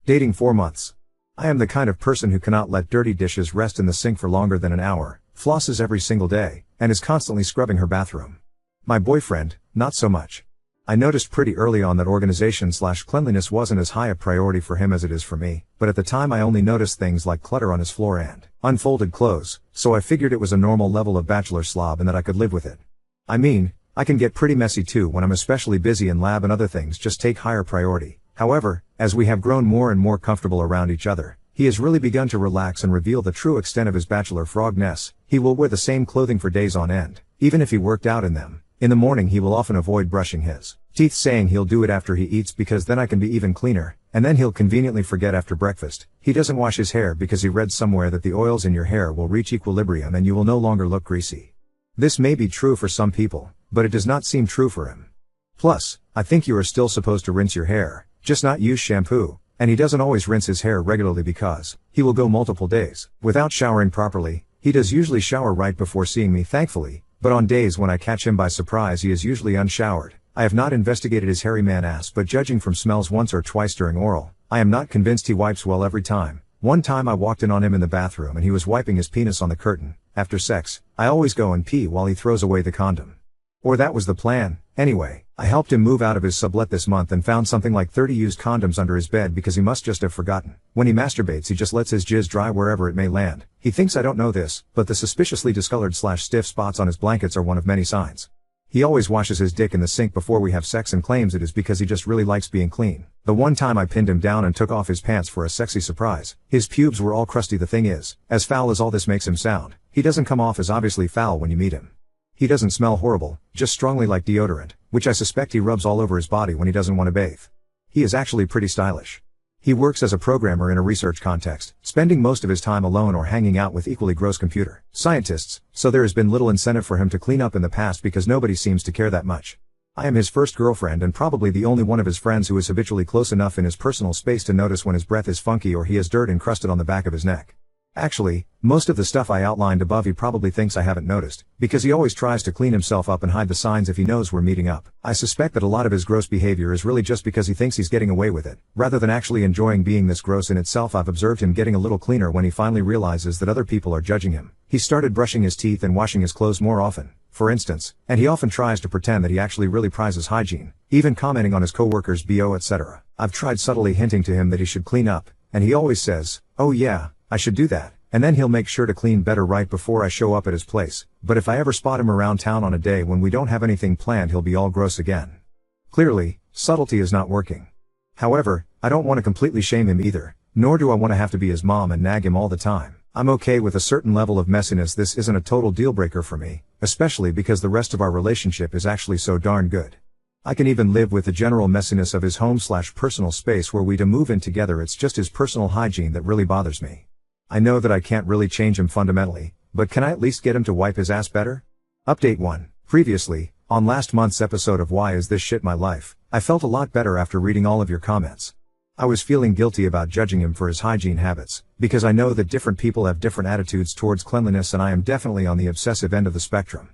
Dating 4 months. I am the kind of person who cannot let dirty dishes rest in the sink for longer than an hour, flosses every single day, and is constantly scrubbing her bathroom. My boyfriend, not so much. I noticed pretty early on that organization/cleanliness wasn't as high a priority for him as it is for me, but at the time I only noticed things like clutter on his floor and unfolded clothes, so I figured it was a normal level of bachelor slob and that I could live with it. I mean, I can get pretty messy too when I'm especially busy in lab and other things just take higher priority. However, as we have grown more and more comfortable around each other, he has really begun to relax and reveal the true extent of his bachelor frogness. He will wear the same clothing for days on end, even if he worked out in them. In the morning he will often avoid brushing his teeth, saying he'll do it after he eats because then I can be even cleaner, and then he'll conveniently forget after breakfast. He doesn't wash his hair because he read somewhere that the oils in your hair will reach equilibrium and you will no longer look greasy. This may be true for some people, but it does not seem true for him. Plus, I think you are still supposed to rinse your hair, just not use shampoo, and he doesn't always rinse his hair regularly because he will go multiple days without showering properly. He does usually shower right before seeing me, thankfully, but on days when I catch him by surprise he is usually unshowered. I have not investigated his hairy man ass, but judging from smells once or twice during oral, I am not convinced he wipes well every time. One time I walked in on him in the bathroom and he was wiping his penis on the curtain. After sex, I always go and pee while he throws away the condom. Or that was the plan. Anyway, I helped him move out of his sublet this month and found something like 30 used condoms under his bed because he must just have forgotten. When he masturbates he just lets his jizz dry wherever it may land. He thinks I don't know this, but the suspiciously discolored/stiff spots on his blankets are one of many signs. He always washes his dick in the sink before we have sex and claims it is because he just really likes being clean. The one time I pinned him down and took off his pants for a sexy surprise, his pubes were all crusty. The thing is, as foul as all this makes him sound, he doesn't come off as obviously foul when you meet him. He doesn't smell horrible, just strongly like deodorant, which I suspect he rubs all over his body when he doesn't want to bathe. He is actually pretty stylish. He works as a programmer in a research context, spending most of his time alone or hanging out with equally gross computer scientists, so there has been little incentive for him to clean up in the past because nobody seems to care that much. I am his first girlfriend and probably the only one of his friends who is habitually close enough in his personal space to notice when his breath is funky or he has dirt encrusted on the back of his neck. Actually, most of the stuff I outlined above he probably thinks I haven't noticed, because he always tries to clean himself up and hide the signs if he knows we're meeting up. I suspect that a lot of his gross behavior is really just because he thinks he's getting away with it, rather than actually enjoying being this gross in itself. I've observed him getting a little cleaner when he finally realizes that other people are judging him. He started brushing his teeth and washing his clothes more often, for instance, and he often tries to pretend that he actually really prizes hygiene, even commenting on his coworkers' BO etc. I've tried subtly hinting to him that he should clean up, and he always says, "Oh yeah, I should do that." And then he'll make sure to clean better right before I show up at his place, but if I ever spot him around town on a day when we don't have anything planned he'll be all gross again. Clearly, subtlety is not working. However, I don't want to completely shame him either, nor do I want to have to be his mom and nag him all the time. I'm okay with a certain level of messiness. This isn't a total deal breaker for me, especially because the rest of our relationship is actually so darn good. I can even live with the general messiness of his home/personal space were we to move in together. It's just his personal hygiene that really bothers me. I know that I can't really change him fundamentally, but can I at least get him to wipe his ass better? Update 1. Previously, on last month's episode of Why Is This Shit My Life, I felt a lot better after reading all of your comments. I was feeling guilty about judging him for his hygiene habits, because I know that different people have different attitudes towards cleanliness and I am definitely on the obsessive end of the spectrum.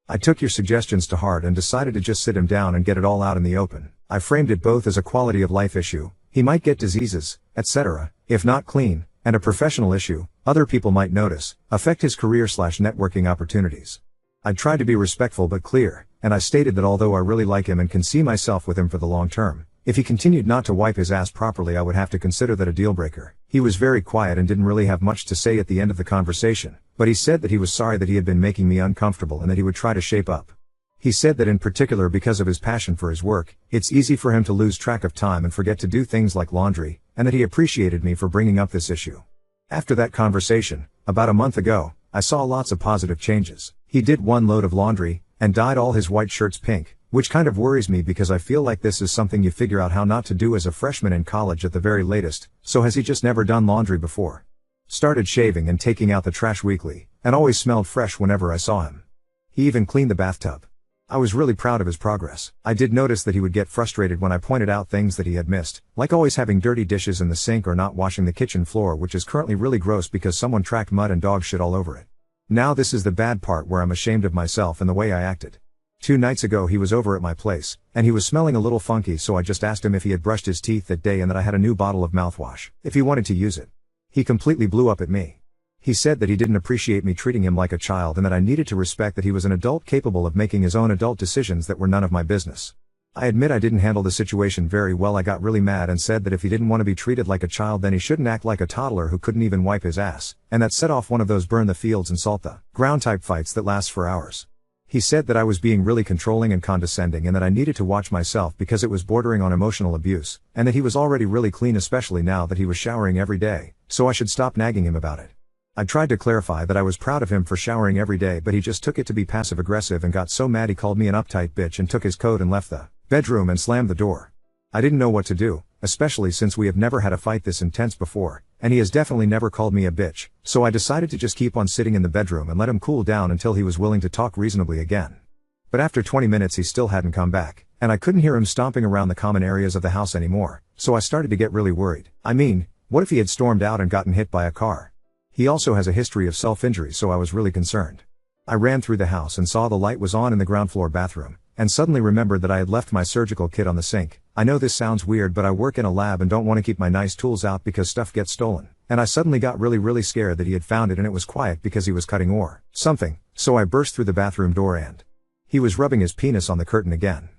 I took your suggestions to heart and decided to just sit him down and get it all out in the open. I framed it both as a quality of life issue, he might get diseases, etc., if not clean, and a professional issue, other people might notice, affect his career/networking opportunities. I tried to be respectful but clear, and I stated that although I really like him and can see myself with him for the long term, if he continued not to wipe his ass properly I would have to consider that a deal breaker. He was very quiet and didn't really have much to say at the end of the conversation, but he said that he was sorry that he had been making me uncomfortable and that he would try to shape up. He said that in particular because of his passion for his work, it's easy for him to lose track of time and forget to do things like laundry, and that he appreciated me for bringing up this issue. After that conversation, about a month ago, I saw lots of positive changes. He did 1 load of laundry, and dyed all his white shirts pink, which kind of worries me because I feel like this is something you figure out how not to do as a freshman in college at the very latest. So has he just never done laundry before? Started shaving and taking out the trash weekly, and always smelled fresh whenever I saw him. He even cleaned the bathtub. I was really proud of his progress. I did notice that he would get frustrated when I pointed out things that he had missed, like always having dirty dishes in the sink or not washing the kitchen floor, which is currently really gross because someone tracked mud and dog shit all over it. Now this is the bad part where I'm ashamed of myself and the way I acted. 2 nights ago he was over at my place, and he was smelling a little funky, so I just asked him if he had brushed his teeth that day and that I had a new bottle of mouthwash, if he wanted to use it. He completely blew up at me. He said that he didn't appreciate me treating him like a child and that I needed to respect that he was an adult capable of making his own adult decisions that were none of my business. I admit I didn't handle the situation very well. I got really mad and said that if he didn't want to be treated like a child, then he shouldn't act like a toddler who couldn't even wipe his ass, and that set off one of those burn the fields and salt the ground type fights that last for hours. He said that I was being really controlling and condescending and that I needed to watch myself because it was bordering on emotional abuse, and that he was already really clean, especially now that he was showering every day, so I should stop nagging him about it. I tried to clarify that I was proud of him for showering every day, but he just took it to be passive aggressive and got so mad he called me an uptight bitch and took his coat and left the bedroom and slammed the door. I didn't know what to do, especially since we have never had a fight this intense before, and he has definitely never called me a bitch, so I decided to just keep on sitting in the bedroom and let him cool down until he was willing to talk reasonably again. But after 20 minutes he still hadn't come back, and I couldn't hear him stomping around the common areas of the house anymore, so I started to get really worried. I mean, what if he had stormed out and gotten hit by a car? He also has a history of self-injury, so I was really concerned. I ran through the house and saw the light was on in the ground floor bathroom, and suddenly remembered that I had left my surgical kit on the sink. I know this sounds weird, but I work in a lab and don't want to keep my nice tools out because stuff gets stolen, and I suddenly got really scared that he had found it and it was quiet because he was cutting or something, so I burst through the bathroom door and he was rubbing his penis on the curtain again.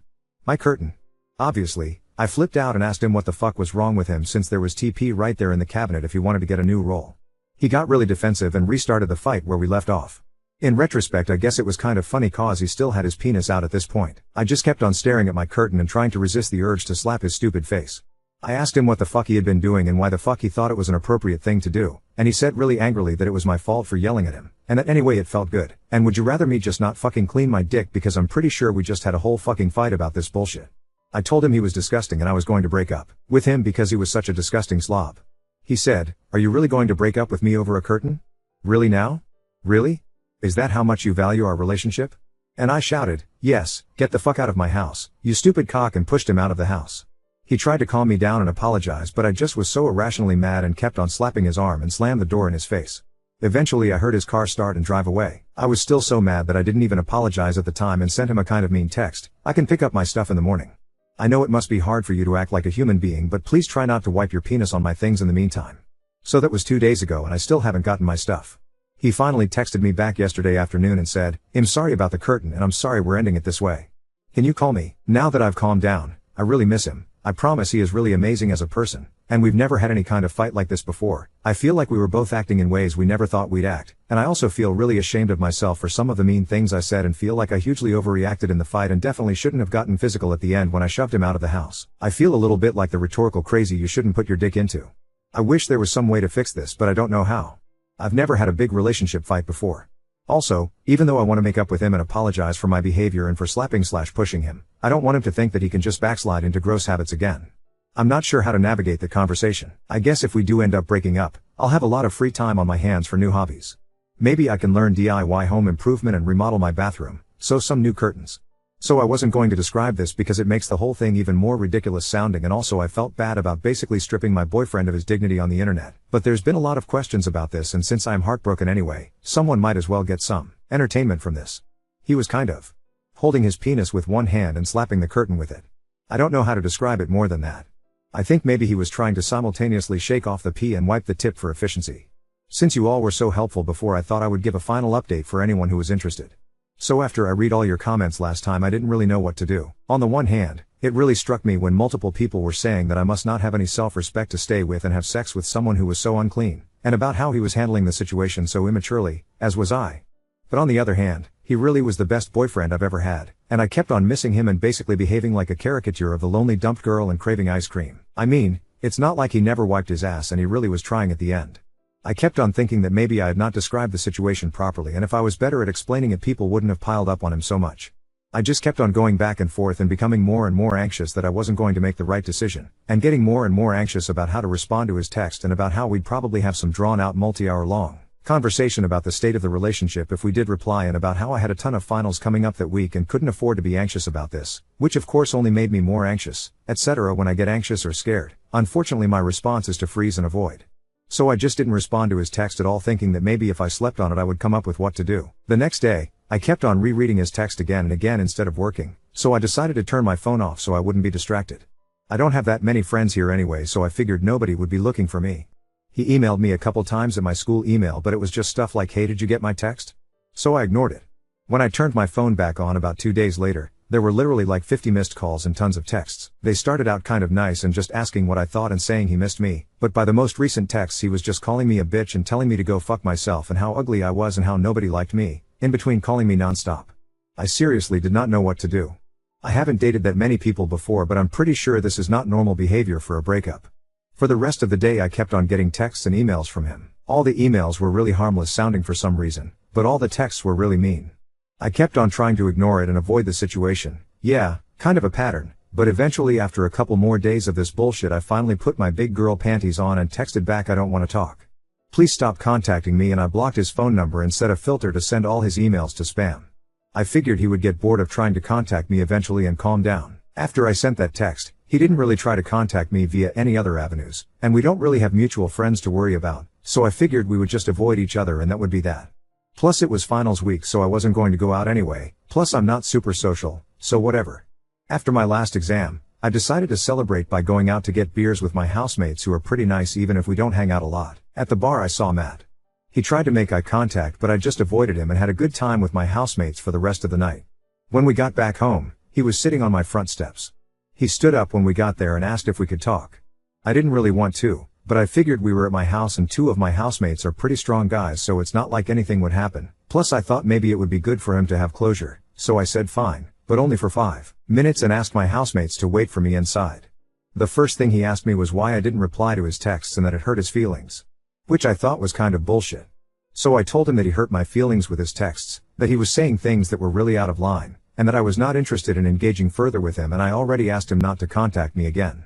My curtain. Obviously, I flipped out and asked him what the fuck was wrong with him, since there was TP right there in the cabinet if he wanted to get a new roll. He got really defensive and restarted the fight where we left off. In retrospect, I guess it was kind of funny cause he still had his penis out at this point. I just kept on staring at my curtain and trying to resist the urge to slap his stupid face. I asked him what the fuck he had been doing and why the fuck he thought it was an appropriate thing to do, and he said really angrily that it was my fault for yelling at him, and that anyway it felt good, and would you rather me just not fucking clean my dick because I'm pretty sure we just had a whole fucking fight about this bullshit. I told him he was disgusting and I was going to break up with him because he was such a disgusting slob. He said, "Are you really going to break up with me over a curtain? Really now? Really? Is that how much you value our relationship?" And I shouted, "Yes, get the fuck out of my house, you stupid cock," and pushed him out of the house. He tried to calm me down and apologize, but I just was so irrationally mad and kept on slapping his arm and slammed the door in his face. Eventually I heard his car start and drive away. I was still so mad that I didn't even apologize at the time and sent him a kind of mean text. "I can pick up my stuff in the morning. I know it must be hard for you to act like a human being, but please try not to wipe your penis on my things in the meantime." So that was 2 days ago and I still haven't gotten my stuff. He finally texted me back yesterday afternoon and said, "I'm sorry about the curtain and I'm sorry we're ending it this way. Can you call me?" Now that I've calmed down, I really miss him. I promise he is really amazing as a person, and we've never had any kind of fight like this before. I feel like we were both acting in ways we never thought we'd act, and I also feel really ashamed of myself for some of the mean things I said and feel like I hugely overreacted in the fight and definitely shouldn't have gotten physical at the end when I shoved him out of the house. I feel a little bit like the rhetorical crazy you shouldn't put your dick into. I wish there was some way to fix this, but I don't know how. I've never had a big relationship fight before. Also, even though I want to make up with him and apologize for my behavior and for slapping/pushing him, I don't want him to think that he can just backslide into gross habits again. I'm not sure how to navigate the conversation. I guess if we do end up breaking up, I'll have a lot of free time on my hands for new hobbies. Maybe I can learn DIY home improvement and remodel my bathroom, sew some new curtains. So I wasn't going to describe this because it makes the whole thing even more ridiculous sounding, and also I felt bad about basically stripping my boyfriend of his dignity on the internet. But there's been a lot of questions about this, and since I'm heartbroken anyway, someone might as well get some entertainment from this. He was kind of holding his penis with one hand and slapping the curtain with it. I don't know how to describe it more than that. I think maybe he was trying to simultaneously shake off the pee and wipe the tip for efficiency. Since you all were so helpful before, I thought I would give a final update for anyone who was interested. So after I read all your comments last time, I didn't really know what to do. On the one hand, it really struck me when multiple people were saying that I must not have any self-respect to stay with and have sex with someone who was so unclean, and about how he was handling the situation so immaturely, as was I. But on the other hand, he really was the best boyfriend I've ever had, and I kept on missing him and basically behaving like a caricature of the lonely dumped girl and craving ice cream. I mean, it's not like he never wiped his ass, and he really was trying at the end. I kept on thinking that maybe I had not described the situation properly, and if I was better at explaining it, people wouldn't have piled up on him so much. I just kept on going back and forth and becoming more and more anxious that I wasn't going to make the right decision, and getting more and more anxious about how to respond to his text and about how we'd probably have some drawn-out multi-hour long conversation about the state of the relationship if we did reply, and about how I had a ton of finals coming up that week and couldn't afford to be anxious about this, which of course only made me more anxious, etc. When I get anxious or scared, unfortunately my response is to freeze and avoid. So I just didn't respond to his text at all, thinking that maybe if I slept on it I would come up with what to do. The next day, I kept on rereading his text again and again instead of working, so I decided to turn my phone off so I wouldn't be distracted. I don't have that many friends here anyway, so I figured nobody would be looking for me. He emailed me a couple times at my school email, but it was just stuff like, "Hey, did you get my text?" So I ignored it. When I turned my phone back on about 2 days later, there were literally like 50 missed calls and tons of texts. They started out kind of nice and just asking what I thought and saying he missed me, but by the most recent texts he was just calling me a bitch and telling me to go fuck myself and how ugly I was and how nobody liked me, in between calling me nonstop. I seriously did not know what to do. I haven't dated that many people before, but I'm pretty sure this is not normal behavior for a breakup. For the rest of the day I kept on getting texts and emails from him. All the emails were really harmless sounding for some reason, but all the texts were really mean. I kept on trying to ignore it and avoid the situation. Yeah, kind of a pattern, but eventually after a couple more days of this bullshit I finally put my big girl panties on and texted back, "I don't want to talk. Please stop contacting me," and I blocked his phone number and set a filter to send all his emails to spam. I figured he would get bored of trying to contact me eventually and calm down. After I sent that text, he didn't really try to contact me via any other avenues, and we don't really have mutual friends to worry about, so I figured we would just avoid each other and that would be that. Plus it was finals week, so I wasn't going to go out anyway, plus I'm not super social, so whatever. After my last exam, I decided to celebrate by going out to get beers with my housemates who are pretty nice even if we don't hang out a lot. At the bar I saw Matt. He tried to make eye contact but I just avoided him and had a good time with my housemates for the rest of the night. When we got back home, he was sitting on my front steps. He stood up when we got there and asked if we could talk. I didn't really want to, but I figured we were at my house and 2 of my housemates are pretty strong guys, so it's not like anything would happen. Plus I thought maybe it would be good for him to have closure, so I said fine, but only for 5 minutes and asked my housemates to wait for me inside. The first thing he asked me was why I didn't reply to his texts and that it hurt his feelings. Which I thought was kind of bullshit. So I told him that he hurt my feelings with his texts, that he was saying things that were really out of line, and that I was not interested in engaging further with him and I already asked him not to contact me again.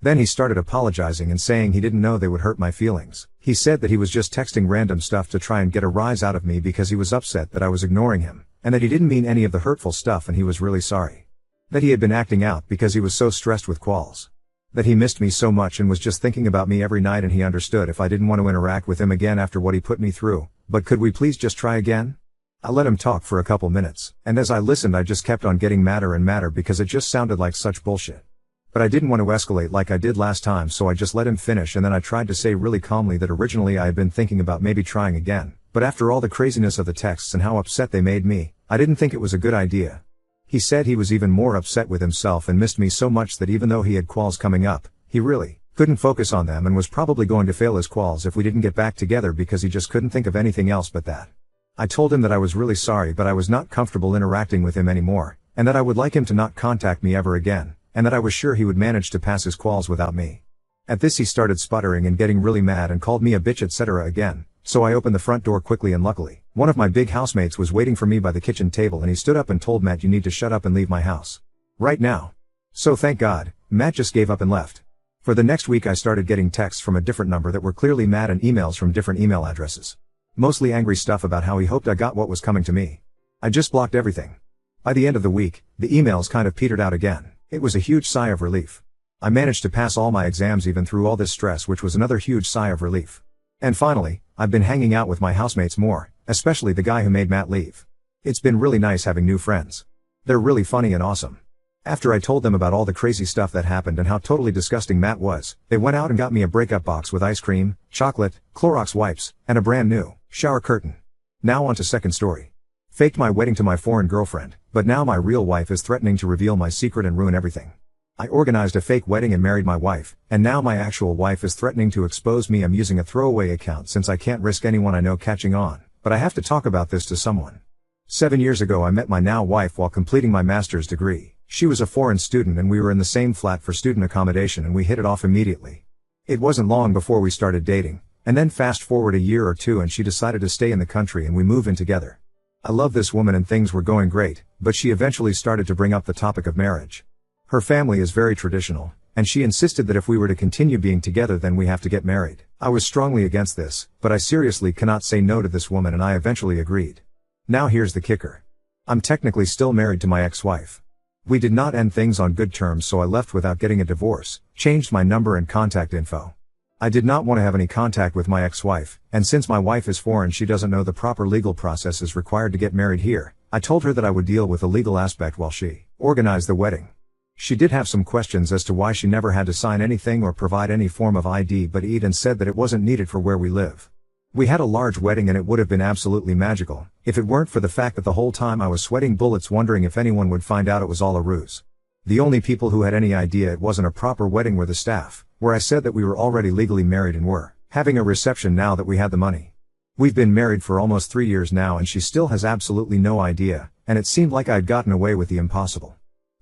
Then he started apologizing and saying he didn't know they would hurt my feelings. He said that he was just texting random stuff to try and get a rise out of me because he was upset that I was ignoring him, and that he didn't mean any of the hurtful stuff and he was really sorry. That he had been acting out because he was so stressed with quals. That he missed me so much and was just thinking about me every night, and he understood if I didn't want to interact with him again after what he put me through, but could we please just try again? I let him talk for a couple minutes, and as I listened I just kept on getting madder and madder because it just sounded like such bullshit. But I didn't want to escalate like I did last time, so I just let him finish, and then I tried to say really calmly that originally I had been thinking about maybe trying again, but after all the craziness of the texts and how upset they made me, I didn't think it was a good idea. He said he was even more upset with himself and missed me so much that even though he had quals coming up, he really couldn't focus on them and was probably going to fail his quals if we didn't get back together because he just couldn't think of anything else but that. I told him that I was really sorry but I was not comfortable interacting with him anymore, and that I would like him to not contact me ever again, and that I was sure he would manage to pass his quals without me. At this he started sputtering and getting really mad and called me a bitch etc. again, so I opened the front door quickly and luckily, one of my big housemates was waiting for me by the kitchen table and he stood up and told Matt, "You need to shut up and leave my house. Right now." So thank God, Matt just gave up and left. For the next week I started getting texts from a different number that were clearly Matt and emails from different email addresses. Mostly angry stuff about how he hoped I got what was coming to me. I just blocked everything. By the end of the week, the emails kind of petered out again. It was a huge sigh of relief. I managed to pass all my exams even through all this stress, which was another huge sigh of relief. And finally, I've been hanging out with my housemates more, especially the guy who made Matt leave. It's been really nice having new friends. They're really funny and awesome. After I told them about all the crazy stuff that happened and how totally disgusting Matt was, they went out and got me a breakup box with ice cream, chocolate, Clorox wipes, and a brand new shower curtain. Now on to second story. Faked my wedding to my foreign girlfriend, but now my real wife is threatening to reveal my secret and ruin everything. I organized a fake wedding and married my wife, and now my actual wife is threatening to expose me. I'm using a throwaway account since I can't risk anyone I know catching on, but I have to talk about this to someone. 7 years ago I met my now wife while completing my master's degree. She was a foreign student and we were in the same flat for student accommodation and we hit it off immediately. It wasn't long before we started dating, and then fast forward a year or two and she decided to stay in the country and we moved in together. I love this woman and things were going great, but she eventually started to bring up the topic of marriage. Her family is very traditional, and she insisted that if we were to continue being together then we have to get married. I was strongly against this, but I seriously cannot say no to this woman and I eventually agreed. Now here's the kicker. I'm technically still married to my ex-wife. We did not end things on good terms, so I left without getting a divorce, changed my number and contact info. I did not want to have any contact with my ex-wife, and since my wife is foreign she doesn't know the proper legal processes required to get married here, I told her that I would deal with the legal aspect while she organized the wedding. She did have some questions as to why she never had to sign anything or provide any form of ID but and said that it wasn't needed for where we live. We had a large wedding and it would have been absolutely magical, if it weren't for the fact that the whole time I was sweating bullets wondering if anyone would find out it was all a ruse. The only people who had any idea it wasn't a proper wedding were the staff, where I said that we were already legally married and were having a reception now that we had the money. We've been married for almost 3 years now and she still has absolutely no idea, and it seemed like I'd gotten away with the impossible.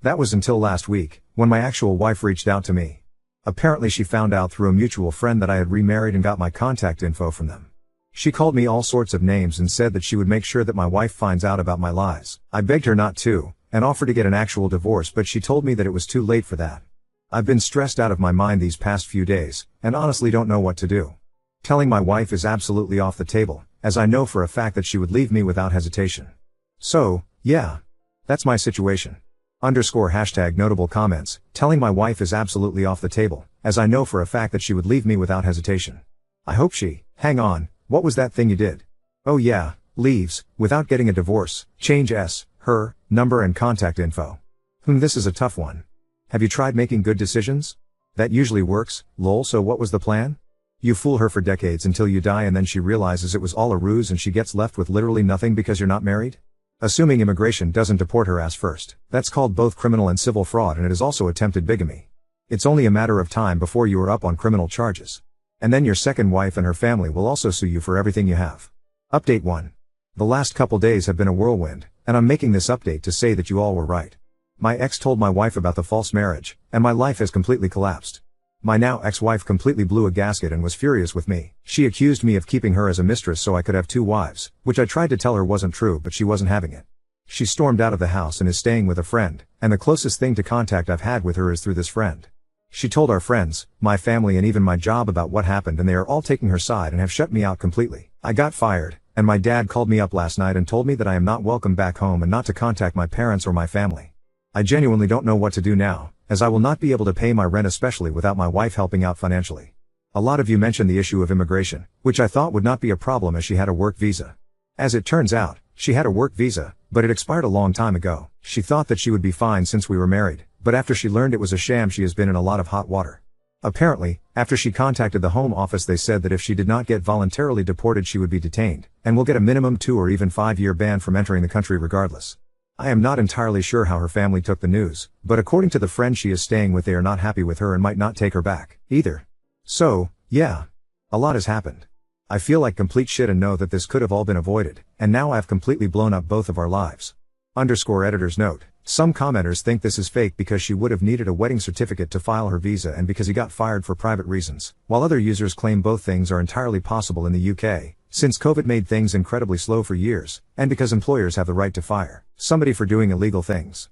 That was until last week, when my actual wife reached out to me. Apparently she found out through a mutual friend that I had remarried and got my contact info from them. She called me all sorts of names and said that she would make sure that my wife finds out about my lies. I begged her not to, and offered to get an actual divorce, but she told me that it was too late for that. I've been stressed out of my mind these past few days, and honestly don't know what to do. Telling my wife is absolutely off the table, as I know for a fact that she would leave me without hesitation. So, yeah. That's my situation. _notable comments, telling my wife is absolutely off the table, as I know for a fact that she would leave me without hesitation. I hope she, hang on, what was that thing you did? Oh yeah, leaves, without getting a divorce, change her, number and contact info. This is a tough one. Have you tried making good decisions? That usually works, lol, so what was the plan? You fool her for decades until you die and then she realizes it was all a ruse and she gets left with literally nothing because you're not married? Assuming immigration doesn't deport her ass first. That's called both criminal and civil fraud and it is also attempted bigamy. It's only a matter of time before you are up on criminal charges. And then your second wife and her family will also sue you for everything you have. Update 1. The last couple days have been a whirlwind, and I'm making this update to say that you all were right. My ex told my wife about the false marriage, and my life has completely collapsed. My now ex-wife completely blew a gasket and was furious with me. She accused me of keeping her as a mistress so I could have 2 wives, which I tried to tell her wasn't true but she wasn't having it. She stormed out of the house and is staying with a friend, and the closest thing to contact I've had with her is through this friend. She told our friends, my family and even my job about what happened and they are all taking her side and have shut me out completely. I got fired, and my dad called me up last night and told me that I am not welcome back home and not to contact my parents or my family. I genuinely don't know what to do now, as I will not be able to pay my rent especially without my wife helping out financially. A lot of you mentioned the issue of immigration, which I thought would not be a problem as she had a work visa. As it turns out, she had a work visa, but it expired a long time ago. She thought that she would be fine since we were married, but after she learned it was a sham she has been in a lot of hot water. Apparently, after she contacted the Home Office they said that if she did not get voluntarily deported she would be detained, and will get a minimum 2 or even 5-year ban from entering the country regardless. I am not entirely sure how her family took the news, but according to the friend she is staying with they are not happy with her and might not take her back, either. So, yeah. A lot has happened. I feel like complete shit and know that this could have all been avoided, and now I've completely blown up both of our lives. _editor's note. Some commenters think this is fake because she would have needed a wedding certificate to file her visa and because he got fired for private reasons, while other users claim both things are entirely possible in the UK, since COVID made things incredibly slow for years, and because employers have the right to fire somebody for doing illegal things.